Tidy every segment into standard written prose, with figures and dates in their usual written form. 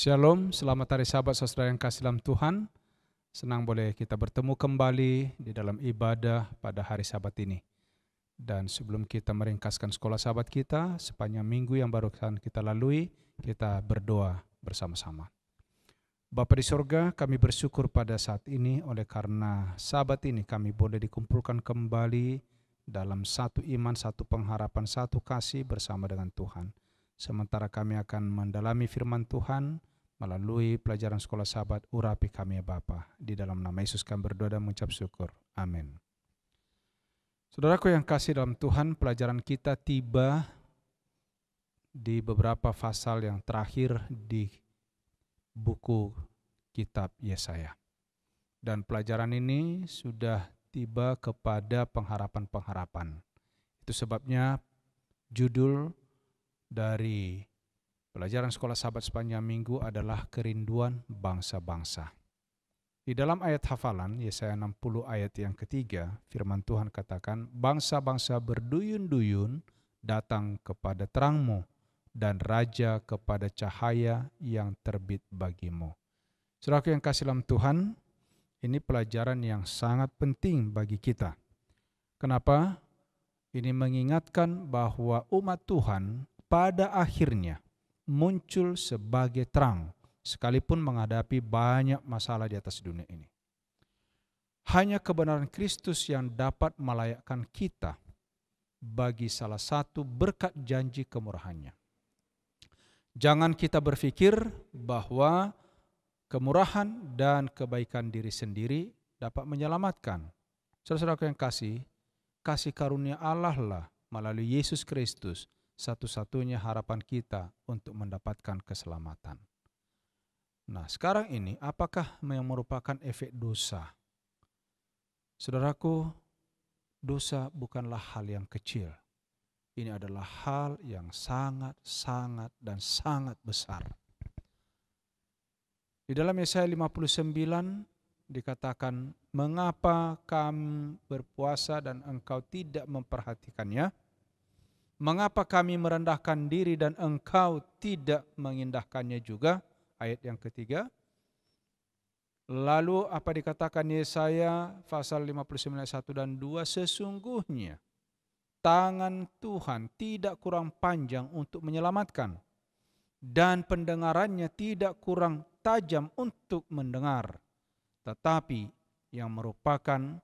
Shalom, selamat hari Sabat saudara yang kasih dalam Tuhan. Senang boleh kita bertemu kembali di dalam ibadah pada hari Sabat ini. Dan sebelum kita meringkaskan sekolah Sabat kita, sepanjang minggu yang barusan kita lalui, kita berdoa bersama-sama. Bapa di sorga, kami bersyukur pada saat ini oleh karena Sabat ini kami boleh dikumpulkan kembali dalam satu iman, satu pengharapan, satu kasih bersama dengan Tuhan. Sementara kami akan mendalami firman Tuhan melalui pelajaran sekolah Sabat, urapi kami ya Bapa. Di dalam nama Yesus kami berdoa dan mengucap syukur. Amin. Saudaraku yang kasih dalam Tuhan, pelajaran kita tiba di beberapa pasal yang terakhir di buku kitab Yesaya. Dan pelajaran ini sudah tiba kepada pengharapan-pengharapan. Itu sebabnya judul dari pelajaran sekolah Sabat sepanjang minggu adalah kerinduan bangsa-bangsa. Di dalam ayat hafalan Yesaya 60 ayat yang ketiga, firman Tuhan katakan, bangsa-bangsa berduyun-duyun datang kepada terangmu dan raja kepada cahaya yang terbit bagimu. Saudaraku yang kasih dalam Tuhan, ini pelajaran yang sangat penting bagi kita. Kenapa? Ini mengingatkan bahwa umat Tuhan pada akhirnya muncul sebagai terang, sekalipun menghadapi banyak masalah di atas dunia ini. Hanya kebenaran Kristus yang dapat melayakkan kita bagi salah satu berkat janji kemurahannya. Jangan kita berpikir bahwa kemurahan dan kebaikan diri sendiri dapat menyelamatkan. Saudara-saudara yang kasih karunia Allah lah melalui Yesus Kristus, satu-satunya harapan kita untuk mendapatkan keselamatan. Nah, sekarang ini apakah yang merupakan efek dosa? Saudaraku, dosa bukanlah hal yang kecil. Ini adalah hal yang sangat dan sangat besar. Di dalam Yesaya 59 dikatakan, mengapa kamu berpuasa dan engkau tidak memperhatikannya? Mengapa kami merendahkan diri dan engkau tidak mengindahkannya juga? Ayat yang ketiga. Lalu apa dikatakan Yesaya pasal 59 ayat 1 dan 2? Sesungguhnya tangan Tuhan tidak kurang panjang untuk menyelamatkan, dan pendengarannya tidak kurang tajam untuk mendengar. Tetapi yang merupakan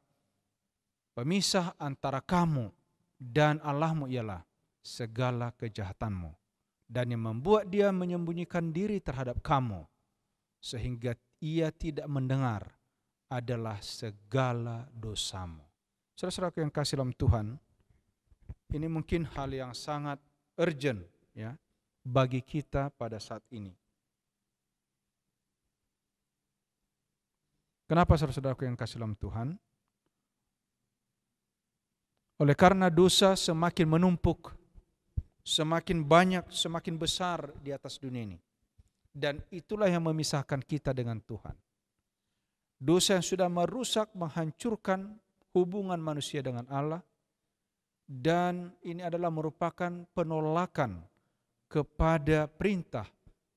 pemisah antara kamu dan Allahmu ialah segala kejahatanmu, dan yang membuat dia menyembunyikan diri terhadap kamu sehingga ia tidak mendengar adalah segala dosamu. Saudara-saudara yang kasih dalam Tuhan, ini mungkin hal yang sangat urgent ya bagi kita pada saat ini. Kenapa saudara-saudara yang kasih dalam Tuhan? Oleh karena dosa semakin menumpuk, semakin banyak, semakin besar di atas dunia ini. Dan itulah yang memisahkan kita dengan Tuhan. Dosa yang sudah merusak, menghancurkan hubungan manusia dengan Allah. Dan ini adalah merupakan penolakan kepada perintah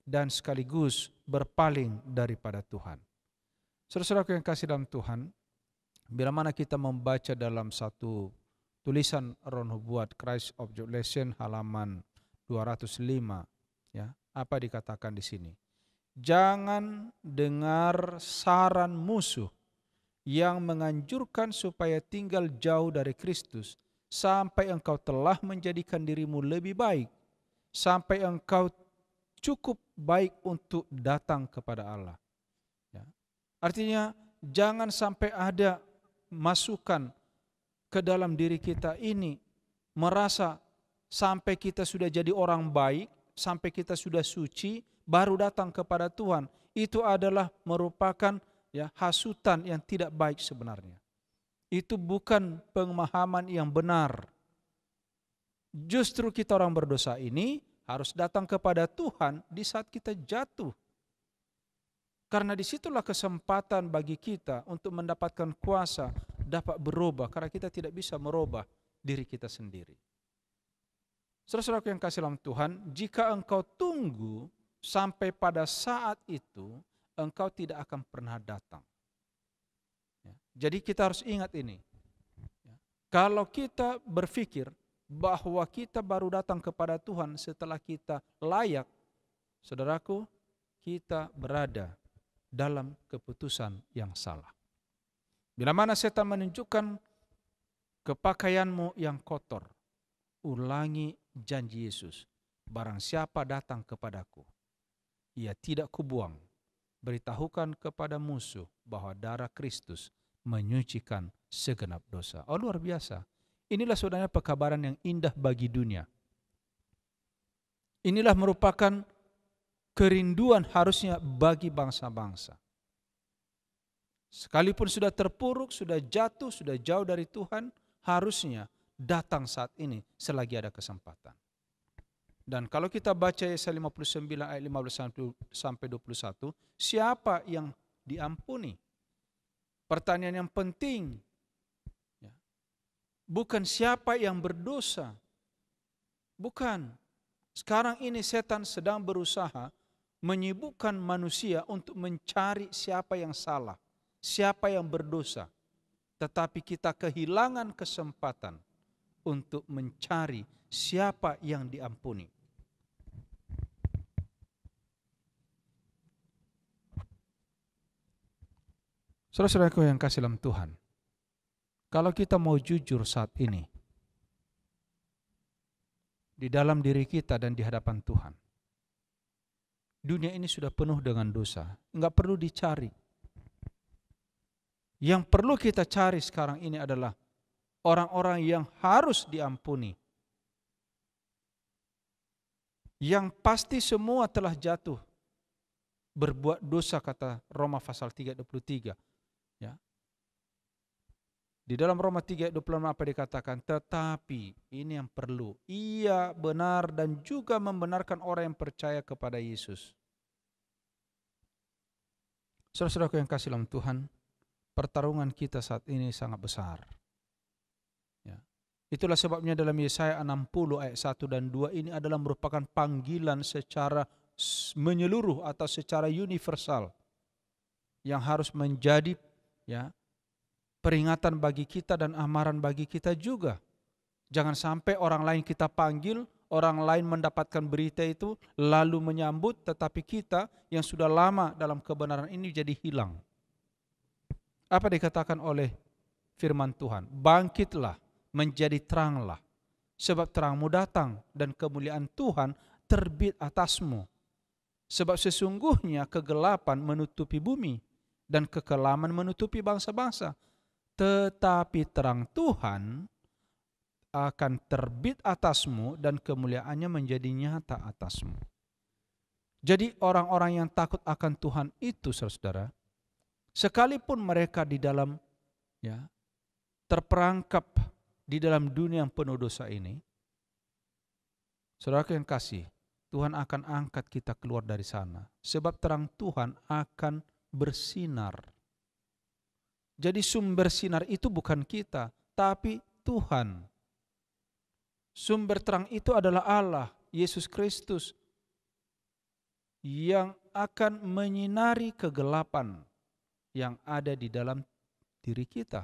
dan sekaligus berpaling daripada Tuhan. Saudara-saudara yang kasih dalam Tuhan, bila mana kita membaca dalam satu tulisan Ron Hubbard, Christ of Revelation halaman 205, ya, apa dikatakan di sini? Jangan dengar saran musuh yang menganjurkan supaya tinggal jauh dari Kristus sampai engkau telah menjadikan dirimu lebih baik, sampai engkau cukup baik untuk datang kepada Allah. Ya. Artinya jangan sampai ada masukan ke dalam diri kita ini merasa sampai kita sudah jadi orang baik, sampai kita sudah suci, baru datang kepada Tuhan. Itu adalah merupakan ya hasutan yang tidak baik sebenarnya. Itu bukan pemahaman yang benar. Justru kita orang berdosa ini harus datang kepada Tuhan di saat kita jatuh. Karena disitulah kesempatan bagi kita untuk mendapatkan kuasa dapat berubah, karena kita tidak bisa merubah diri kita sendiri. Saudara-saudara yang kasih dalam Tuhan, jika engkau tunggu sampai pada saat itu engkau tidak akan pernah datang. Ya. Jadi kita harus ingat ini. Ya. Kalau kita berpikir bahwa kita baru datang kepada Tuhan setelah kita layak, saudaraku, kita berada dalam keputusan yang salah. Bila mana setan menunjukkan kepakaianmu yang kotor, ulangi janji Yesus. Barang siapa datang kepadaku, ia tidak kubuang. Beritahukan kepada musuh bahwa darah Kristus menyucikan segenap dosa. Oh, luar biasa. Inilah sebenarnya pekabaran yang indah bagi dunia. Inilah merupakan kerinduan harusnya bagi bangsa-bangsa. Sekalipun sudah terpuruk, sudah jatuh, sudah jauh dari Tuhan, harusnya datang saat ini selagi ada kesempatan. Dan kalau kita baca Yesaya 59 ayat 15 sampai 21, siapa yang diampuni? Pertanyaan yang penting. Bukan siapa yang berdosa. Bukan. Sekarang ini setan sedang berusaha menyibukkan manusia untuk mencari siapa yang salah, siapa yang berdosa. Tetapi kita kehilangan kesempatan untuk mencari siapa yang diampuni. Saudara-saudaraku yang kasih dalam Tuhan, kalau kita mau jujur saat ini di dalam diri kita dan di hadapan Tuhan, dunia ini sudah penuh dengan dosa, enggak perlu dicari. Yang perlu kita cari sekarang ini adalah orang-orang yang harus diampuni. Yang pasti semua telah jatuh, berbuat dosa, kata Roma pasal 3:23. Ya. Di dalam Roma 3:26 apa dikatakan? Tetapi ini yang perlu, ia benar dan juga membenarkan orang yang percaya kepada Yesus. Saudara-saudaraku yang kasih dalam Tuhan, pertarungan kita saat ini sangat besar. Ya. Itulah sebabnya dalam Yesaya 60 ayat 1 dan 2 ini adalah merupakan panggilan secara menyeluruh atau secara universal yang harus menjadi peringatan bagi kita dan amaran bagi kita juga. Jangan sampai orang lain kita panggil, orang lain mendapatkan berita itu lalu menyambut, tetapi kita yang sudah lama dalam kebenaran ini jadi hilang. Apa dikatakan oleh firman Tuhan? Bangkitlah, menjadi teranglah, sebab terangmu datang dan kemuliaan Tuhan terbit atasmu. Sebab sesungguhnya kegelapan menutupi bumi dan kekelaman menutupi bangsa-bangsa. Tetapi terang Tuhan akan terbit atasmu dan kemuliaannya menjadi nyata atasmu. Jadi orang-orang yang takut akan Tuhan itu, saudara, sekalipun mereka di dalam terperangkap di dalam dunia yang penuh dosa ini, saudara yang kasih, Tuhan akan angkat kita keluar dari sana. Sebab terang Tuhan akan bersinar. Jadi sumber sinar itu bukan kita, tapi Tuhan. Sumber terang itu adalah Allah, Yesus Kristus, yang akan menyinari kegelapan yang ada di dalam diri kita.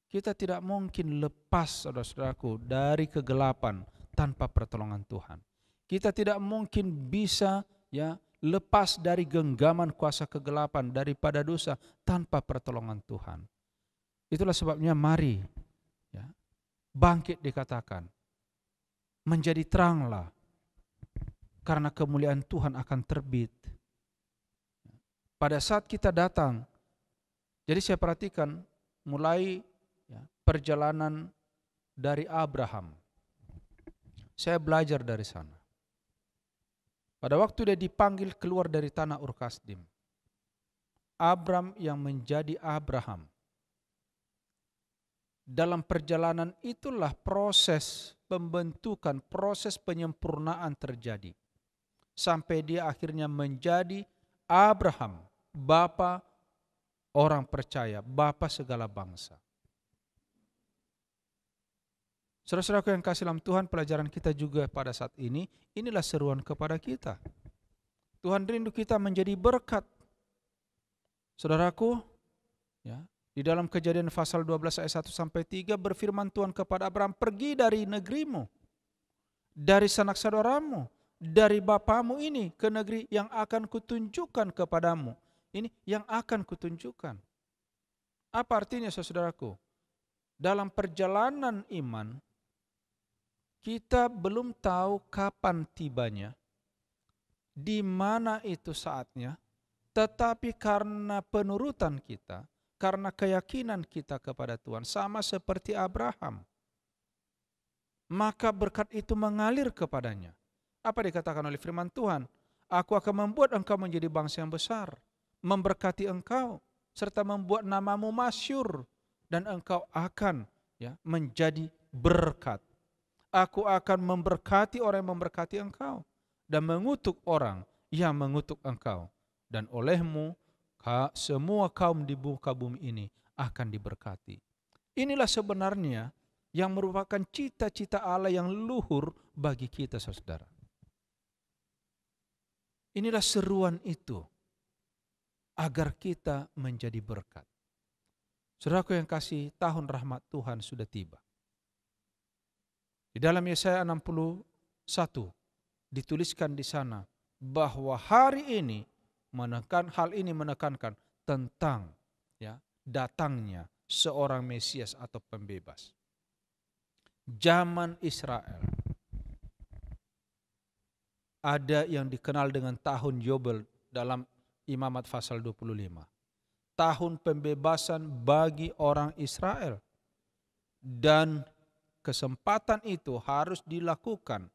Kita tidak mungkin lepas, saudara-saudaraku, dari kegelapan tanpa pertolongan Tuhan. Kita tidak mungkin bisa lepas dari genggaman kuasa kegelapan daripada dosa tanpa pertolongan Tuhan. Itulah sebabnya mari bangkit dikatakan, menjadi teranglah, karena kemuliaan Tuhan akan terbit. Pada saat kita datang, jadi saya perhatikan mulai perjalanan dari Abraham. Saya belajar dari sana. Pada waktu dia dipanggil keluar dari tanah Ur Kasdim, Abram yang menjadi Abraham. Dalam perjalanan itulah proses pembentukan, proses penyempurnaan terjadi. Sampai dia akhirnya menjadi Abraham, bapa orang percaya, bapa segala bangsa. Saudara-saudaraku yang kasih dalam Tuhan, pelajaran kita juga pada saat ini, inilah seruan kepada kita. Tuhan rindu kita menjadi berkat. Saudaraku, ya, di dalam Kejadian pasal 12 ayat 1 sampai 3 berfirman Tuhan kepada Abraham, pergi dari negerimu, dari sanak saudaramu, dari bapamu ini ke negeri yang akan kutunjukkan kepadamu. Ini yang akan kutunjukkan. Apa artinya saudaraku? Dalam perjalanan iman, kita belum tahu kapan tibanya, di mana itu saatnya, tetapi karena penurutan kita, karena keyakinan kita kepada Tuhan, sama seperti Abraham, maka berkat itu mengalir kepadanya. Apa dikatakan oleh firman Tuhan? Aku akan membuat engkau menjadi bangsa yang besar, memberkati engkau, serta membuat namamu masyhur, dan engkau akan menjadi berkat. Aku akan memberkati orang yang memberkati engkau, dan mengutuk orang yang mengutuk engkau. Dan olehmu semua kaum di muka bumi ini akan diberkati. Inilah sebenarnya yang merupakan cita-cita Allah yang luhur bagi kita, saudara. Inilah seruan itu, agar kita menjadi berkat. Saudaraku yang kasih, tahun rahmat Tuhan sudah tiba. Di dalam Yesaya 61 dituliskan di sana bahwa hari ini hal ini menekankan tentang datangnya seorang Mesias atau pembebas. Zaman Israel ada yang dikenal dengan tahun Yobel dalam Imamat pasal 25. Tahun pembebasan bagi orang Israel. Dan kesempatan itu harus dilakukan,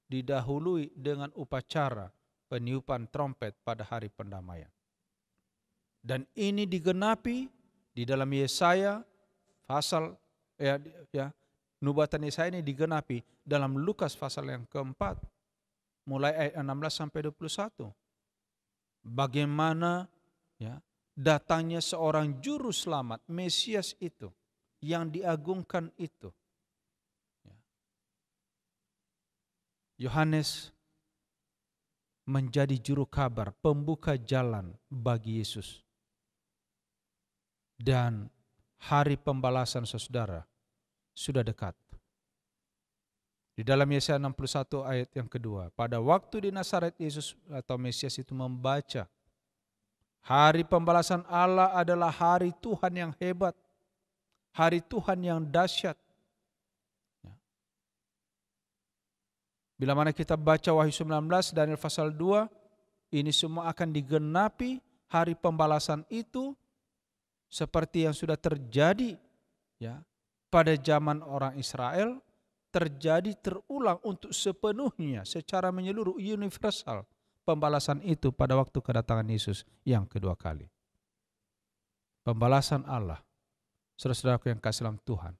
didahului dengan upacara peniupan trompet pada hari pendamaian. Dan ini digenapi di dalam Yesaya pasal nubuatan Yesaya ini digenapi dalam Lukas pasal yang keempat, mulai ayat 16 sampai 21. Bagaimana datangnya seorang juru selamat, Mesias itu, yang diagungkan itu. Yohanes menjadi juru kabar, pembuka jalan bagi Yesus. Dan hari pembalasan saudara sudah dekat. Di dalam Yesaya 61 ayat yang kedua, pada waktu di Nazaret Yesus atau Mesias itu membaca, hari pembalasan Allah adalah hari Tuhan yang hebat, hari Tuhan yang dahsyat. Bila mana kita baca Wahyu 19, Daniel pasal 2, ini semua akan digenapi hari pembalasan itu seperti yang sudah terjadi pada zaman orang Israel, terjadi terulang untuk sepenuhnya secara menyeluruh universal pembalasan itu pada waktu kedatangan Yesus yang kedua kali. Pembalasan Allah, saudara-saudaraku yang kasih dalam Tuhan,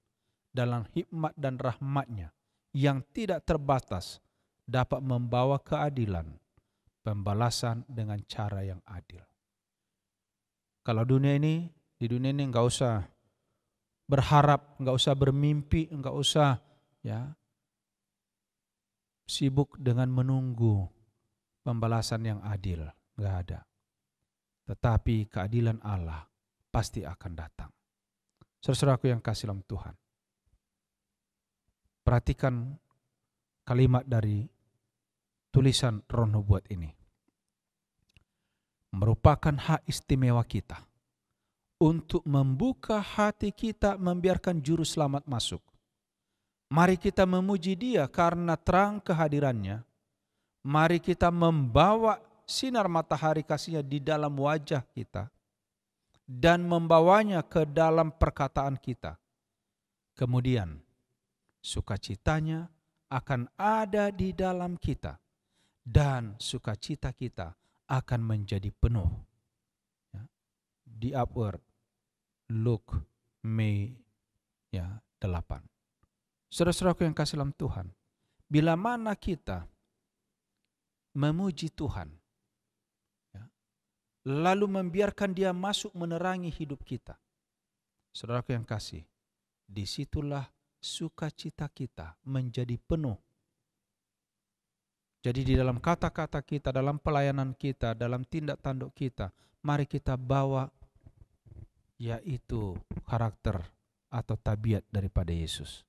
dalam hikmat dan rahmat-Nya yang tidak terbatas dapat membawa keadilan, pembalasan dengan cara yang adil. Kalau di dunia ini enggak usah berharap, enggak usah bermimpi, enggak usah sibuk dengan menunggu pembalasan yang adil, enggak ada. Tetapi keadilan Allah pasti akan datang. Saudaraku yang kasih dalam Tuhan, perhatikan kalimat dari tulisan Roh Nubuat ini. Merupakan hak istimewa kita untuk membuka hati kita membiarkan juru selamat masuk. Mari kita memuji Dia karena terang kehadirannya. Mari kita membawa sinar matahari kasih-Nya di dalam wajah kita dan membawanya ke dalam perkataan kita. Kemudian sukacitanya akan ada di dalam kita dan sukacita kita akan menjadi penuh. Di upward Luke Mei 8. Saudara-saudaraku yang kasih dalam Tuhan, bila mana kita memuji Tuhan, lalu membiarkan Dia masuk menerangi hidup kita, saudaraku yang kasih, disitulah sukacita kita menjadi penuh. Jadi di dalam kata-kata kita, dalam pelayanan kita, dalam tindak tanduk kita, mari kita bawa yaitu karakter atau tabiat daripada Yesus.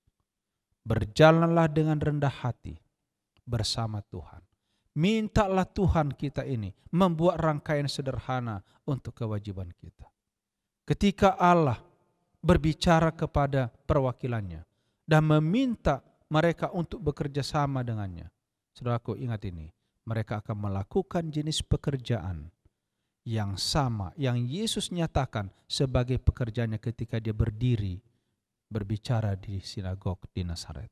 Berjalanlah dengan rendah hati bersama Tuhan. Mintalah Tuhan kita ini membuat rangkaian sederhana untuk kewajiban kita. Ketika Allah berbicara kepada perwakilannya dan meminta mereka untuk bekerja sama dengannya, saudaraku ingat ini, mereka akan melakukan jenis pekerjaan yang sama yang Yesus nyatakan sebagai pekerjaannya ketika dia berdiri berbicara di sinagog di Nazaret.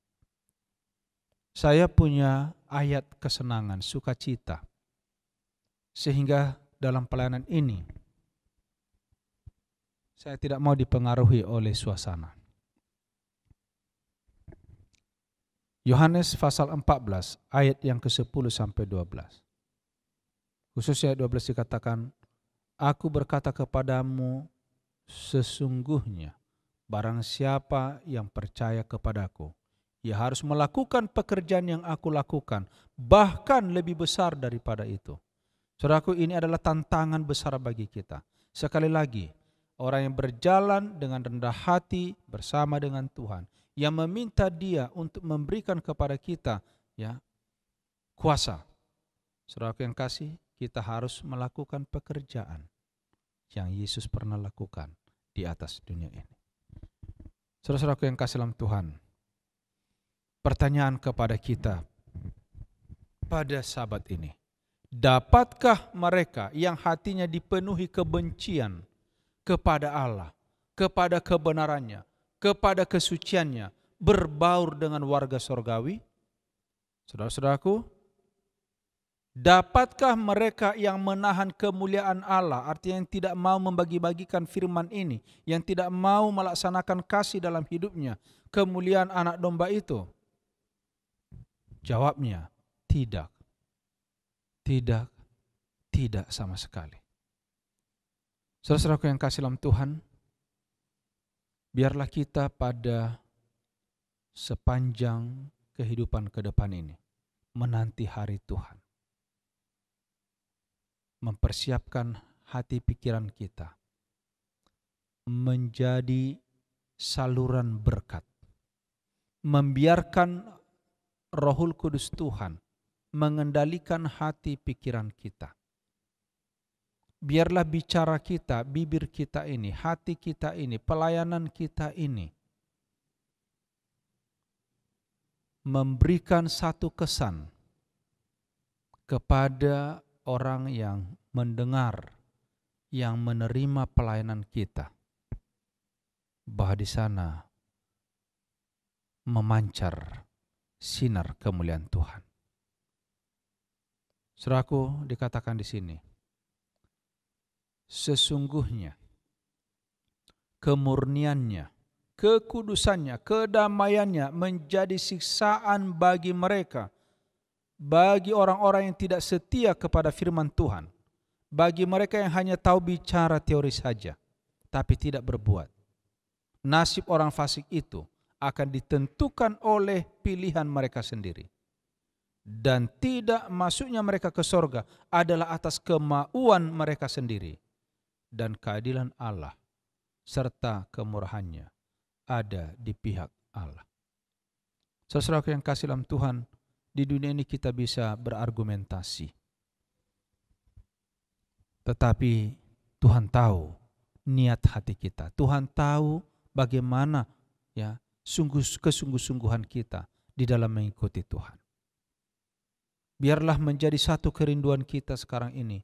Saya punya ayat kesenangan, sukacita, sehingga dalam pelayanan ini saya tidak mau dipengaruhi oleh suasana. Yohanes pasal 14 ayat yang ke-10 sampai 12. Khususnya ayat 12 dikatakan, Aku berkata kepadamu, sesungguhnya barang siapa yang percaya kepadaku, ia harus melakukan pekerjaan yang aku lakukan, bahkan lebih besar daripada itu. Saudaraku, ini adalah tantangan besar bagi kita. Sekali lagi, orang yang berjalan dengan rendah hati bersama dengan Tuhan, yang meminta Dia untuk memberikan kepada kita kuasa. Saudaraku yang kasih, kita harus melakukan pekerjaan yang Yesus pernah lakukan di atas dunia ini. Saudara-saudaraku yang kasih dalam Tuhan, pertanyaan kepada kita pada sabat ini, dapatkah mereka yang hatinya dipenuhi kebencian kepada Allah, kepada kebenarannya, kepada kesuciannya, berbaur dengan warga sorgawi? Saudara-saudaraku, dapatkah mereka yang menahan kemuliaan Allah, artinya yang tidak mau membagi-bagikan firman ini, yang tidak mau melaksanakan kasih dalam hidupnya, kemuliaan anak domba itu? Jawabnya, tidak. Tidak, tidak sama sekali. Saudara-saudaraku yang kasih dalam Tuhan, biarlah kita pada sepanjang kehidupan ke depan ini menanti hari Tuhan. Mempersiapkan hati pikiran kita menjadi saluran berkat. Membiarkan Rohul Kudus Tuhan mengendalikan hati pikiran kita. Biarlah bicara kita, bibir kita ini, hati kita ini, pelayanan kita ini memberikan satu kesan kepada orang yang mendengar, yang menerima pelayanan kita, bahwa di sana memancar sinar kemuliaan Tuhan. Saudaraku, dikatakan di sini, sesungguhnya kemurniannya, kekudusannya, kedamaiannya menjadi siksaan bagi mereka, bagi orang-orang yang tidak setia kepada firman Tuhan, bagi mereka yang hanya tahu bicara teori saja, tapi tidak berbuat. Nasib orang fasik itu akan ditentukan oleh pilihan mereka sendiri. Dan tidak masuknya mereka ke sorga adalah atas kemauan mereka sendiri. Dan keadilan Allah serta kemurahannya ada di pihak Allah. Saudara yang kasih dalam Tuhan, di dunia ini kita bisa berargumentasi. Tetapi Tuhan tahu niat hati kita. Tuhan tahu bagaimana kesungguh-sungguhan kita di dalam mengikuti Tuhan. Biarlah menjadi satu kerinduan kita sekarang ini,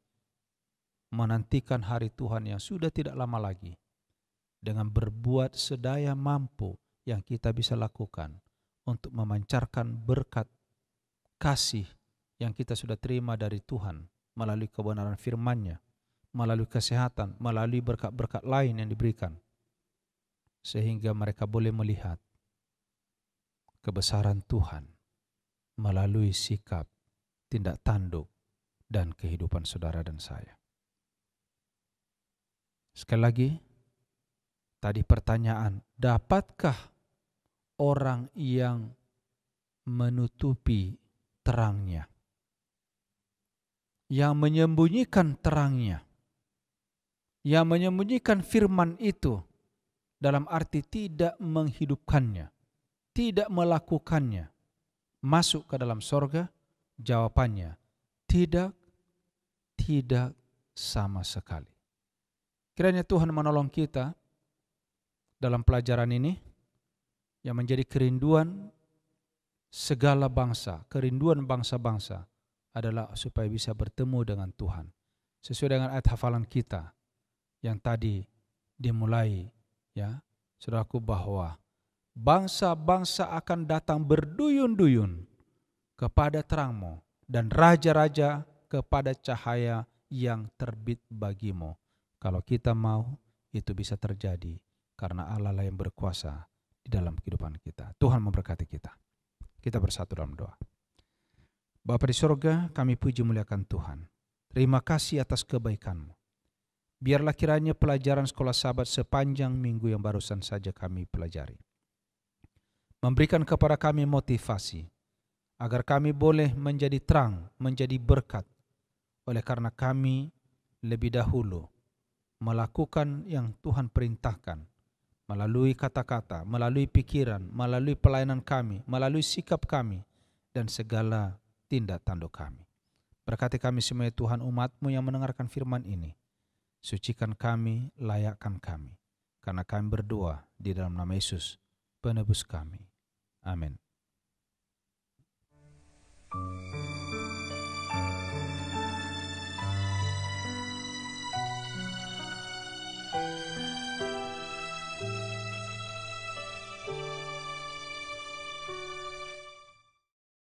menantikan hari Tuhan yang sudah tidak lama lagi, dengan berbuat sedaya mampu yang kita bisa lakukan untuk memancarkan berkat kasih yang kita sudah terima dari Tuhan melalui kebenaran firman-Nya, melalui kesehatan, melalui berkat-berkat lain yang diberikan, sehingga mereka boleh melihat kebesaran Tuhan melalui sikap, tindak tanduk, dan kehidupan saudara dan saya. Sekali lagi, tadi pertanyaan, dapatkah orang yang menutupi terangnya, yang menyembunyikan terangnya, yang menyembunyikan firman itu dalam arti tidak menghidupkannya, tidak melakukannya, masuk ke dalam sorga? Jawabannya, tidak sama sekali. Kiranya Tuhan menolong kita dalam pelajaran ini yang menjadi kerinduan segala bangsa, kerinduan bangsa-bangsa adalah supaya bisa bertemu dengan Tuhan. Sesuai dengan ayat hafalan kita yang tadi dimulai, ya, saudaraku, bahwa bangsa-bangsa akan datang berduyun-duyun kepada terangmu dan raja-raja kepada cahaya yang terbit bagimu. Kalau kita mau, itu bisa terjadi karena Allah lah yang berkuasa di dalam kehidupan kita. Tuhan memberkati kita. Kita bersatu dalam doa. Bapa di surga, kami puji muliakan Tuhan. Terima kasih atas kebaikan-Mu. Biarlah kiranya pelajaran sekolah sahabat sepanjang minggu yang barusan saja kami pelajari memberikan kepada kami motivasi agar kami boleh menjadi terang, menjadi berkat, oleh karena kami lebih dahulu melakukan yang Tuhan perintahkan melalui kata-kata, melalui pikiran, melalui pelayanan kami, melalui sikap kami, dan segala tindak tanduk kami. Berkati kami semua Tuhan, umat-Mu yang mendengarkan firman ini. Sucikan kami, layakkan kami, karena kami berdoa di dalam nama Yesus, penebus kami. Amin.